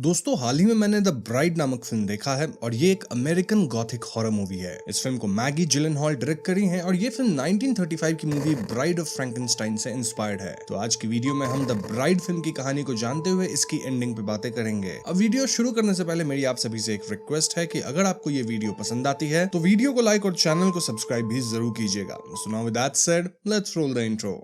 दोस्तों हाल ही में मैंने द ब्राइड नामक फिल्म देखा है और ये एक अमेरिकन गॉथिक हॉरर मूवी है। इस फिल्म को मैगी जिलेनहॉल डायरेक्ट करी है और ये फिल्म 1935 की मूवी ब्राइड ऑफ फ्रैंकेनस्टाइन से इंस्पायर्ड है। तो आज की वीडियो में हम द ब्राइड फिल्म की कहानी को जानते हुए इसकी एंडिंग पे बातें करेंगे। अब वीडियो शुरू करने से पहले मेरी आप सभी से एक रिक्वेस्ट है कि अगर आपको ये वीडियो पसंद आती है तो वीडियो को लाइक और चैनल को सब्सक्राइब भी जरूर कीजिएगा। So now with that said, let's roll the intro.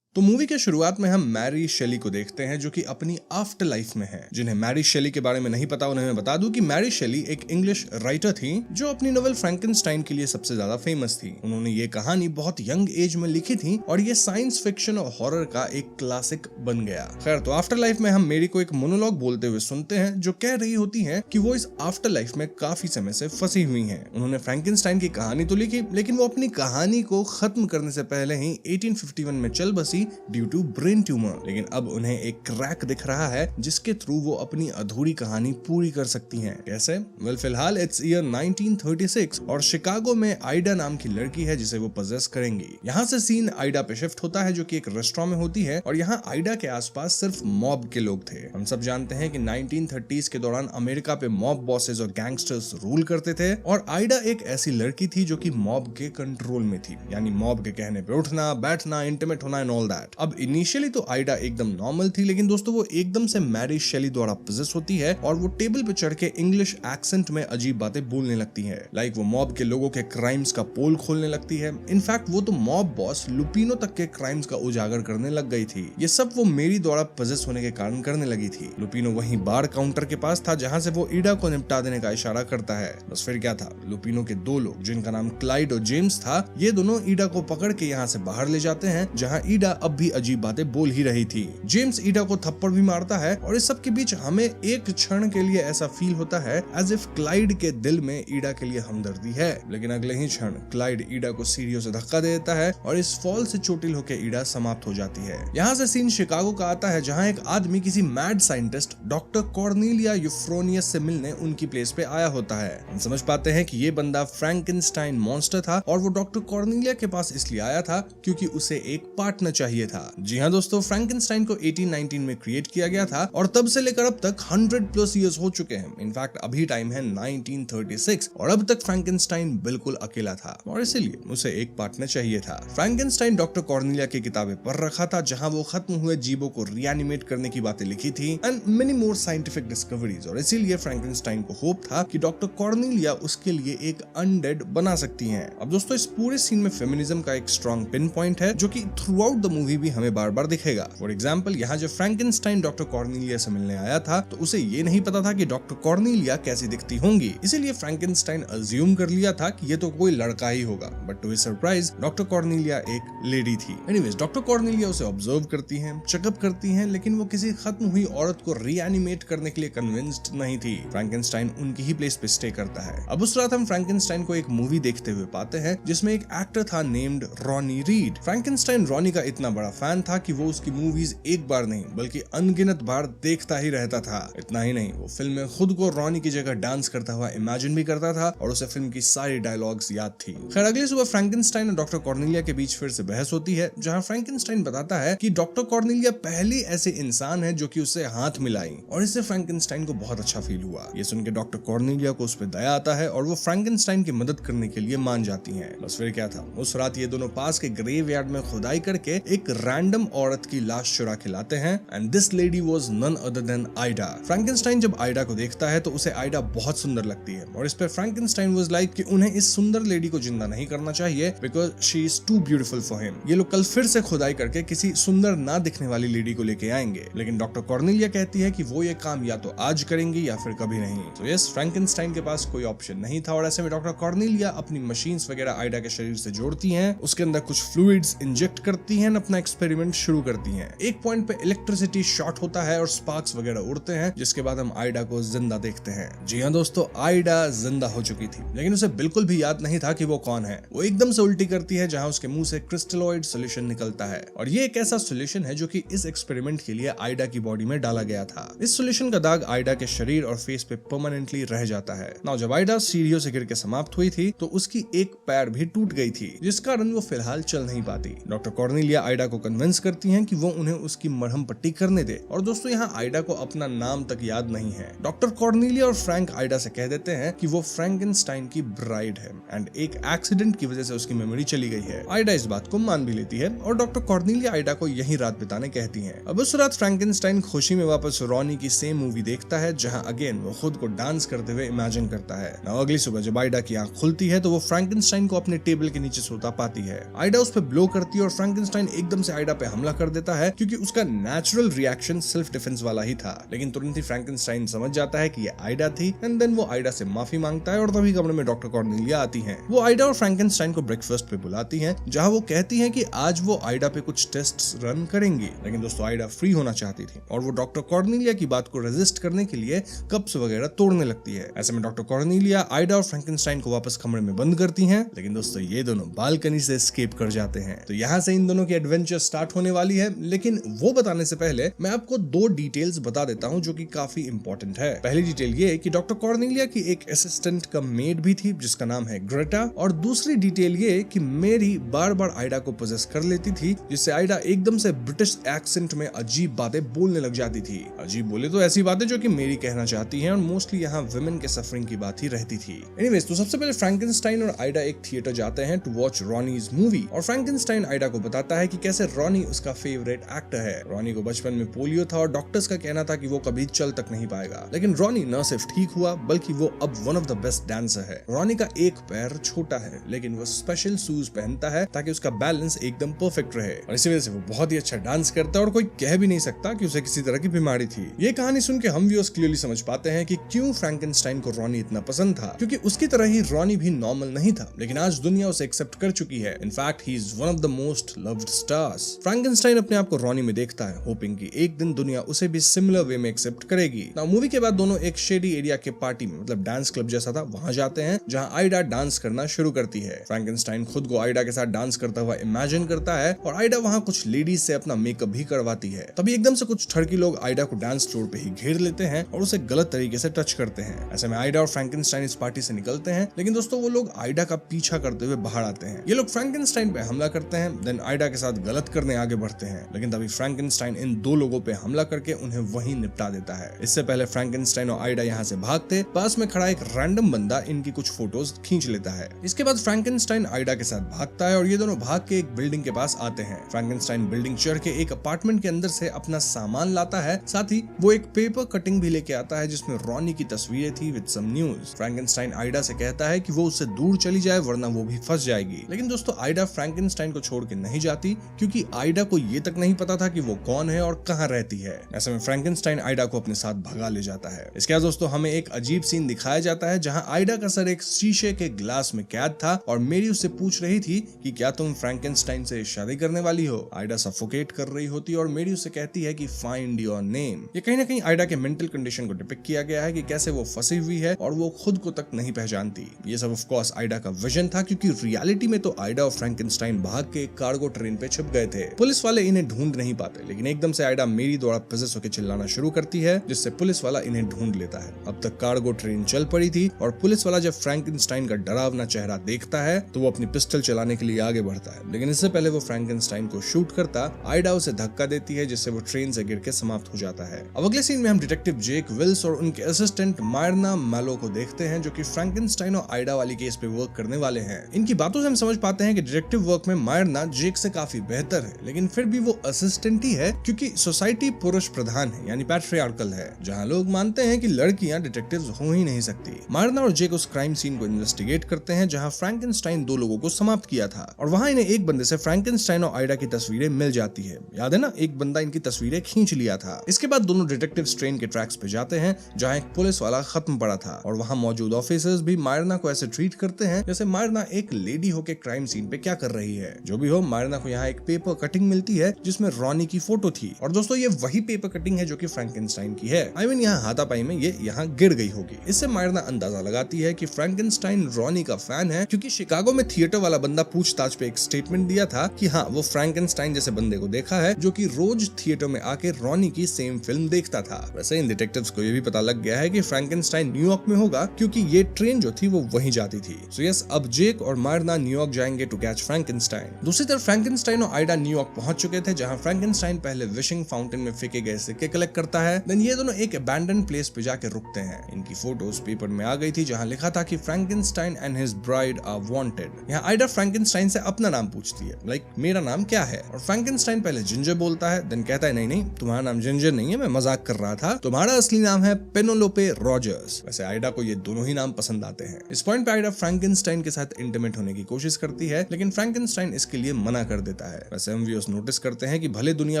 तो मूवी के शुरुआत में हम मैरी शेली को देखते हैं जो कि अपनी आफ्टर लाइफ में है। जिन्हें मैरी शेली के बारे में नहीं पता उन्हें मैं बता दूं कि मैरी शेली एक इंग्लिश राइटर थी जो अपनी नोवेल फ्रैंकेनस्टाइन के लिए सबसे ज्यादा फेमस थी। उन्होंने ये कहानी बहुत यंग एज में लिखी थी और ये साइंस फिक्शन और हॉरर का एक क्लासिक बन गया। खैर, तो आफ्टर लाइफ में हम मेरी को एक मोनोलॉग बोलते हुए सुनते हैं जो कह रही होती है कि वो इस आफ्टर लाइफ में काफी समय से फंसी हुई है। उन्होंने फ्रैंकेनस्टाइन की कहानी तो लिखी लेकिन वो अपनी कहानी को खत्म करने से पहले ही 1851 में चल बसी ड्यू टू ब्रेन ट्यूमर। लेकिन अब उन्हें एक क्रैक दिख रहा है जिसके थ्रू वो अपनी अधूरी कहानी पूरी कर सकती हैं। कैसे? वेल, फिलहाल इट्स ईयर 1936 और शिकागो में आइडा नाम की लड़की है जिसे वो पजेस करेंगी। यहाँ से सीन आइडा पे शिफ्ट होता है जो कि एक रेस्टोरेंट में होती है और यहाँ आइडा के आसपास सिर्फ मॉब के लोग थे। हम सब जानते हैं कि 1930s के दौरान अमेरिका पे मॉब बॉसेस और गैंगस्टर्स रूल करते थे और आइडा एक ऐसी लड़की थी जो कि मॉब के कंट्रोल में थी, यानी मॉब के कहने पे उठना, बैठना, इंटीमेट होना एंड ऑल दैट। अब इनिशियली तो आइडा एकदम नॉर्मल थी लेकिन दोस्तों वो एकदम से मैरी शेली द्वारा पोजेस होती है और वो टेबल पे चढ़ के इंग्लिश एक्सेंट में अजीब बातें बोलने लगती है। लाइक वो मॉब के लोगों के क्राइम्स का पोल खोलने लगती है। इनफैक्ट वो तो मॉब बॉस लुपिनो तक के क्राइम्स का उजागर करने लग गई थी। ये सब वो मेरी द्वारा पोजेस होने के कारण करने लगी थी। लुपिनो वहीं बार काउंटर के पास था जहां से वो ईडा को निपटा देने का इशारा करता है। बस फिर क्या था, लुपिनो के दो लोग जिनका नाम क्लाइड और जेम्स था, ये दोनों ईडा को पकड़ के यहाँ से बाहर ले जाते हैं जहाँ ईडा अब भी अजीब बातें बोल ही रही थी। जेम्स ईडा को थप्पड़ भी मारता है और इस सब के बीच हमें एक क्षण के लिए ऐसा फील होता है एज इफ क्लाइड के दिल में ईडा के लिए हमदर्दी है। लेकिन अगले ही क्षण क्लाइड ईडा को सीढ़ियों से धक्का दे देता है और इस फॉल से चोटिल होकर ईडा समाप्त हो जाती है। यहाँ से सीन शिकागो का आता है जहाँ एक आदमी किसी मैड साइंटिस्ट डॉक्टर कॉर्नेलिया यूफ्रोनियस से मिलने उनकी प्लेस पे आया होता है। हम समझ पाते हैं कि ये बंदा फ्रैंकेनस्टाइन मॉन्स्टर था और वो डॉक्टर कॉर्नेलिया के पास इसलिए आया था क्योंकि उसे एक पार्टनर चाहिए था। जी हाँ दोस्तों, फ्रैंकेनस्टाइन को 1819 में क्रिएट किया गया था और तब से लेकर अब तक 100+ इयर्स हो चुके हैं। इनफैक्ट अभी टाइम है 1936 और अब तक फ्रैंकेनस्टाइन बिल्कुल अकेला था और इसीलिए उसे एक पार्टनर चाहिए था। फ्रैंकेनस्टाइन डॉक्टर कॉर्नेलिया की किताबें पढ़ रखा था जहां वो खत्म हुए जीवों को रिएनिमेट करने की बातें लिखी थी and many more scientific discoveries. और इसीलिए फ्रैंकेनस्टाइन को होप था कि डॉक्टर कॉर्नेलिया उसके लिए एक अनडेड बना सकती हैं। अब दोस्तों इस पूरे सीन में फेमिनिज्म का एक स्ट्रॉन्ग पिन पॉइंट है जो कि थ्रू आउट द मूवी भी हमें बार बार दिखेगा। फॉर एग्जाम्पल, यहाँ जब फ्रैंकेनस्टाइन डॉक्टर कॉर्नेलिया से मिलने आया था तो उसे ये नहीं पता था कि डॉक्टर कॉर्नेलिया कैसी दिखती होंगी, इसीलिए फ्रैंकेनस्टाइन अज्यूम कर लिया था कि ये तो कोई लड़का ही होगा। But to his surprise doctor Cornelia एक लेडी थी। एनीवेज, डॉक्टर कॉर्नेलिया उसे ऑब्जर्व करती हैं, चेकअप करती हैं, लेकिन वो किसी खत्म हुई औरत को रीएनिमेट करने के लिए कन्विंस्ड नहीं थी। फ्रैंकेनस्टाइन उनकी ही प्लेस पे स्टे करता है। अब उस रात हम फ्रैंकेनस्टाइन को एक मूवी देखते हुए पाते हैं जिसमें एक एक्टर था named Ronnie read. Frankenstein Ronnie का इतना बड़ा फैन था कि वो उसकी मूवीज एक बार नहीं बल्कि अनगिनत बार देखता ही रहता था। इतना ही नहीं, वो फिल्म में खुद को रॉनी की जगह डांस करता हुआ इमेजिन भी करता था और उसे फिल्म की सारी डायलॉग्स याद थी। खैर, अगली सुबह फ्रैंकेनस्टाइन और डॉक्टर कॉर्नेलिया के बीच फिर से बहस होती है जहां फ्रैंकेनस्टाइन बताता है कि डॉक्टर कॉर्नेलिया पहली ऐसे इंसान है जो कि उससे हाथ मिलाई और इससे फ्रैंकेनस्टाइन को बहुत अच्छा फील हुआ। ये सुन के डॉक्टर कॉर्नेलिया को उस पर दया आता है और वो फ्रैंकेनस्टाइन की मदद करने के लिए मान जाती है। बस फिर क्या था, उस रात ये दोनों पास के ग्रेवयार्ड में खुदाई करके एक रैंडम औरत की लाश चुरा के लाते हैं and this lady was none other than Aida. Frankenstein जब आइडा को देखता है तो उसे आइडा बहुत सुंदर लगती है और इस पे फ्रैंकेनस्टाइन वाज लाइक कि उन्हें इस सुंदर लेडी को जिंदा नहीं करना चाहिए because she is too beautiful for him. ये लोग कल फिर से खुदाई करके किसी सुंदर ना दिखने वाली लेडी को लेके आएंगे, लेकिन डॉक्टर कॉर्नेलिया कहती है कि वो ये काम या तो आज करेंगी या फिर कभी नहीं। तो यस, फ्रैंकेनस्टाइन के पास कोई ऑप्शन नहीं था और ऐसे में डॉक्टर कॉर्नेलिया अपनी मशीन्स वगैरह आइडा के शरीर से जोड़ती हैं, उसके अंदर कुछ फ्लूइड्स इंजेक्ट करती हैं, अपना अपना एक्सपेरिमेंट शुरू करती हैं। एक पॉइंट पे इलेक्ट्रिसिटी शॉर्ट होता है और स्पार्क्स वगैरह उड़ते हैं, जिसके बाद हम आइडा को जिंदा देखते हैं। जी हाँ दोस्तों, आइडा जिंदा हो चुकी थी, लेकिन उसे बिल्कुल भी याद नहीं था कि वो कौन है। वो एकदम से उल्टी करती है, जहाँ उसके मुंह से क्रिस्टलॉइड सोल्यूशन निकलता है, और ये एक ऐसा सोल्यूशन है जो कि इस एक्सपेरिमेंट के लिए आइडा की बॉडी में डाला गया था। इस सोल्यूशन का दाग आइडा के शरीर और फेस पे परमानेंटली रह जाता है। नाउ जब आइडा सीढ़ियों से गिर के समाप्त हुई थी तो उसकी एक पैर भी टूट गई थी, जिस कारण वो फिलहाल चल नहीं पाती। डॉक्टर कॉर्नेलिया आइडा को कन्विंस करती हैं कि वो उन्हें उसकी मरहम पट्टी करने दे। और दोस्तों, यहाँ आइडा को अपना नाम तक याद नहीं है। डॉक्टर कॉर्नेलिया और फ्रैंक आइडा से कह देते हैं कि वो फ्रैंकेनस्टाइन की ब्राइड है एंड एक एक्सीडेंट की वजह से उसकी मेमोरी चली गई है। आइडा इस बात को मान भी लेती है और डॉक्टर कॉर्नेलिया आइडा को यही रात बिताने कहती हैं। अब उस रात फ्रैंकेनस्टाइन खुशी में वापस रॉनी की सेम मूवी देखता है, जहां अगेन वो खुद को डांस करते हुए इमेजिन करता है। नाउ अगली सुबह जब आइडा की आंख खुलती है तो वो फ्रैंकेनस्टाइन को अपने टेबल के नीचे सोता पाती है। आइडा उस पर ब्लो करती है और फ्रैंकेनस्टाइन एकदम से आइडा पे हमला कर देता है, क्योंकि उसका नेचुरल रिएक्शन सेल्फ डिफेंस वाला ही था। लेकिन तुरंत ही फ्रैंकेनस्टाइन समझ जाता है कि ये आइडा थी एंड देन वो आइडा से माफी मांगता है और तभी कमरे में डॉक्टर कॉर्नेलिया आती हैं। वो आइडा और फ्रैंकेनस्टाइन को ब्रेकफास्ट पे बुलाती हैं, जहां वो कहती हैं कि आज वो आइडा पे कुछ टेस्ट्स रन करेंगी। लेकिन दोस्तों, आइडा फ्री होना चाहती थी और वो डॉक्टर कॉर्नेलिया की बात को रेजिस्ट करने के लिए कप्स वगैरह तोड़ने लगती है। ऐसे में डॉक्टर कॉर्नेलिया आइडा और फ्रैंकेनस्टाइन को वापस कमरे में बंद करती हैं। लेकिन दोस्तों, ये दोनों बालकनी से एस्केप कर जाते हैं। तो यहाँ से इन दोनों की एडवेंचर स्टार्ट होने वाली है। लेकिन वो बताने से पहले मैं आपको दो डिटेल्स बता देता हूँ जो कि काफी इंपॉर्टेंट है। पहली डिटेल ये कि डॉक्टर कॉर्नेलिया की एक असिस्टेंट का मेड भी थी, जिसका नाम है ग्रेटा। और दूसरी डिटेल ये कि मेरी बार बार आइडा को पोजेस कर लेती थी, जिससे आइडा एकदम से ब्रिटिश एक्सेंट में अजीब बातें बोलने लग जाती थी। अजीब बोले तो ऐसी बातें जो कि मेरी कहना चाहती हैं, और मोस्टली यहाँ वुमेन के सफरिंग की बात ही रहती थी। एनीवेज, तो सबसे पहले फ्रैंकेनस्टाइन और आइडा एक थिएटर जाते हैं टू वॉच रॉनीज मूवी। और फ्रैंकेनस्टाइन आइडा को बताता है कि कैसे रॉनी उसका फेवरेट एक्टर है। रॉनी को बचपन में पोलियो था और डॉक्टर्स का कहना था कि वो कभी चल तक नहीं पाएगा। लेकिन रॉनी न सिर्फ ठीक हुआ, बल्कि वो अब one of the best dancer है। रॉनी का एक पैर छोटा है, लेकिन वो स्पेशल शूज पहनता है ताकि उसका बैलेंस एकदम परफेक्ट रहे, और इसी वजह से वो बहुत ही अच्छा डांस करता है और कोई कह भी नहीं सकता कि उसे किसी तरह की बीमारी थी। ये कहानी सुन के हम व्यूअर्स क्लियरली समझ पाते हैं कि क्यों फ्रैंकेनस्टाइन को रॉनी इतना पसंद था, क्योंकि उसकी तरह ही रॉनी भी नॉर्मल नहीं था, लेकिन आज दुनिया उसे एक्सेप्ट कर चुकी है। In fact he is one of the most loved stars. Frankenstein अपने आप को रॉनी में देखता है, होपिंग कि एक दिन दुनिया उसे भी सिमिलर वे में एक्सेप्ट करेगी। नाउ मूवी के बाद दोनों एक शेडी एरिया के पार्टी में, मतलब डांस क्लब जैसा था, वहां जाते हैं, जहां आइडा डांस करना शुरू करती है। फ्रैंकेनस्टाइन खुद को आइडा के साथ डांस करता हुआ इमेजिन करता है और आइडा वहां कुछ लेडीज से अपना मेकअप भी करवाती है। तभी एकदम से कुछ ठरकी लोग आइडा को डांस फ्लोर पे ही घेर लेते हैं और उसे गलत तरीके से टच करते हैं। ऐसे में आइडा और फ्रैंकेनस्टाइन इस पार्टी से निकलते हैं, लेकिन दोस्तों वो लोग आइडा का पीछा करते हुए बाहर आते हैं। ये लोग फ्रैंकेनस्टाइन पे हमला करते हैं, देन आइडा के साथ गलत करने आगे बढ़ते हैं। लेकिन तभी फ्रैंकेनस्टाइन इन दो लोगों पे हमला करके उन्हें वहीं निपटा देता है। इससे पहले फ्रैंकेनस्टाइन और आइडा यहाँ से भागते, पास में खड़ा एक रैंडम बंदा इनकी कुछ फोटोज खींच लेता है। इसके बाद फ्रैंकेनस्टाइन आइडा के साथ भागता है और ये दोनों भाग के एक बिल्डिंग के पास आते हैं। फ्रैंकेनस्टाइन बिल्डिंग चढ़ के एक अपार्टमेंट के अंदर से अपना सामान लाता है, साथ ही वो एक पेपर कटिंग भी लेके आता है जिसमें रॉनी की तस्वीरें थी with some news. Frankenstein Aida से कहता है कि वो उससे दूर चली जाए वरना वो भी फंस जाएगी। लेकिन दोस्तों, आइडा फ्रैंकेनस्टाइन को छोड़ के नहीं जाती, क्योंकि आइडा को ये तक नहीं पता था कि वो कौन है और कहाँ रहती है। ऐसे में फ्रैंकेनस्टाइन आइडा को अपने साथ भगा ले जाता है। इसके बाद दोस्तों हमें एक अजीब सीन दिखाया जाता है, जहाँ आइडा का सर एक शीशे के ग्लास में कैद था और मेरी उससे पूछ रही थी कि क्या तुम फ्रैंकेनस्टाइन से शादी करने वाली हो। आइडा सफोकेट कर रही होती और मेरी उससे कहती है कि फाइंड योर नेम। ये कहीं ना कहीं आइडा के मेंटल कंडीशन को डिपिक्ट किया गया है कि कैसे वो फंसी हुई है और वो खुद को तक नहीं पहचानती। ये सब ऑफ कोर्स आइडा का विजन था, क्योंकि रियलिटी में तो आइडा और फ्रैंकेनस्टाइन भाग के कार्गो ट्रेन पे छिप गए थे। पुलिस वाले इन्हें ढूंढ नहीं पाते, लेकिन एकदम से आइडा मेरी द्वारा पजेस होकर चिल्लाना शुरू करती है, जिससे पुलिस वाला इन्हें ढूंढ लेता है। अब तक कार्गो ट्रेन चल पड़ी थी और पुलिस वाला जब फ्रैंकेनस्टाइन का डरावना चेहरा देखता है तो वो अपनी पिस्टल चलाने के लिए आगे बढ़ता है, लेकिन इससे पहले वो फ्रैंकेनस्टाइन को शूट करता आइडा उसे धक्का देती है, जिससे वो ट्रेन से गिर के समाप्त हो जाता है। अब अगले सीन में हम डिटेक्टिव जेक विल्स और उनके असिस्टेंट मायरना मैलो को देखते हैं, जो कि फ्रैंकेनस्टाइन और आइडा वाली केस पे वर्क करने वाले हैं। इनकी बातों से हम समझ पाते हैं कि डिटेक्टिव वर्क में मायरना जेक से काफी बेहतर है, लेकिन फिर भी वो असिस्टेंट ही है, क्योंकि सोसाइटी पुरुष प्रधान है, यानी पैट्रियार्कल है, जहाँ लोग मानते हैं कि लड़कियां डिटेक्टिव्स हो ही नहीं सकती। मायरना और जेक उस क्राइम सीन को इन्वेस्टिगेट करते हैं जहाँ फ्रैंकेनस्टाइन दो लोगों को समाप्त किया था, और वहाँ इन्हें एक बंदे से फ्रैंकेनस्टाइन और आइडा की तस्वीरें मिल जाती है। याद है ना, एक बंदा इनकी तस्वीरें खींच लिया था। इसके बाद दोनों डिटेक्टिव ट्रेन के ट्रैक्स पे जाते हैं जहाँ एक पुलिस वाला खत्म पड़ा था, और वहाँ मौजूद ऑफिसर्स भी मायरना को ऐसे ट्रीट करते हैं जैसे मायरना एक लेडी होके क्राइम सीन पे क्या कर रही है। जो भी हो, मायरना को यहाँ एक पेपर कटिंग मिलती है जिसमें रॉनी की फोटो थी। और दोस्तों ये वही पेपर कटिंग है जो कि फ्रैंकेनस्टाइन की है। आई मीन यहाँ हाथापाई में ये यहाँ गिर गई होगी। इससे मायरना अंदाजा लगाती है कि फ्रैंकेनस्टाइन रॉनी का फैन है, क्योंकि शिकागो में थिएटर वाला बंदा पूछताछ पे एक स्टेटमेंट दिया था कि हाँ वो फ्रैंकेनस्टाइन जैसे बंदे को देखा है जो कि रोज थिएटर में आके रॉनी की सेम फिल्म देखता था। वैसे इन डिटेक्टिव्स को ये भी पता लग गया है कि फ्रैंकेनस्टाइन न्यूयॉर्क में होगा, क्योंकि ये ट्रेन जो थी वो वहीं जाती थी। सो यस, अब जेक और मायरना न्यूयॉर्क जाएंगे टू कैच फ्रैंकेनस्टाइन। दूसरी तरफ फ्रैंकेनस्टाइन और आइडा न्यूयॉर्क पहुंच चुके थे, जहां फ्रैंकेनस्टाइन पहले विशिंग फाउंटेन में फेंके गए सिक्के कलेक्ट करता है। देन ये दोनों एक अबैंडन प्लेस पे जाके रुकते हैं। इनकी फोटोज पेपर में आ गई थी जहां लिखा था कि Frankenstein and his bride are wanted. यहाँ आइडा फ्रैंकेनस्टाइन से अपना नाम पूछती है, लाइक मेरा नाम क्या है? और फ्रैंकेनस्टाइन पहले जिंजर बोलता है, देन कहता है नहीं नहीं तुम्हारा नाम जिंजर नहीं है, मैं मजाक कर रहा था, तुम्हारा असली नाम है पेनेलोपे रॉजर्स। वैसे आइडा को ये दोनों ही नाम पसंद आते हैं। इस पॉइंट पे आइडा फ्रैंकेनस्टाइन के साथ इंटीमेट होने की कोशिश करती है, लेकिन फ्रैंकेनस्टाइन इसके लिए मना कर देता है। वैसे हम व्यूअर्स नोटिस करते हैं कि भले दुनिया